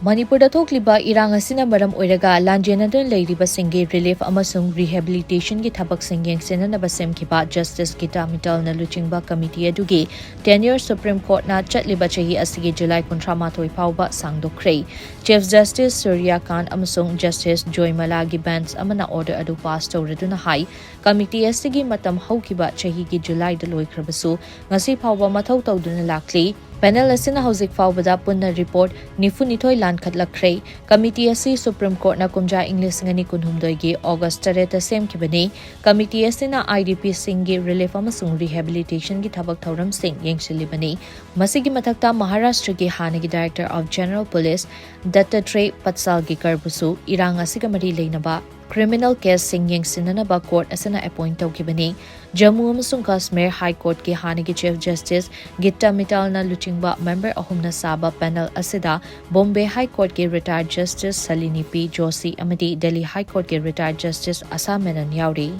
Manipurda thokliba irang asina maram oiraga lanjenadun leiriba singe relief amasung rehabilitation gi thabak singyeng senanaba semkiba Justice Gita Mittal na luchingba committee adugi tenure Supreme Court na chatliba chahi asigi July 13 fauba sangdokre. Chief Justice Surya Khan amasung Justice Joymala gi bench amana order adu pass tawraduna hai committee asigi matam haukiba chahi gi July da loikhrabasu ngasi fauba mathau tawduna lakli. Panel asina hauzik faubada punna report nifunithoi lankhatlakre. Committee asi Supreme Court na kumja English ngani kunhumdoi gi August 3 semkibani. Committee asina IDP singi relief amasung rehabilitation gi thabak thauram sing yengsilibani. Masigi mathakta Maharashtra gi hanagi Director of General Police Dattatray Patsal gi karbusu irang asiga mari leinaba criminal case singyeng sinanaba court asana appoint tawkibani. Jammu amasung Kashmir High Court ki hanigi Chief Justice Gita Mittal na luchingba member ahumna saba panel asida Bombay High Court ki retired Justice Salini P. Joshi amadi Delhi High Court ki retired Justice Asa Menon yauri.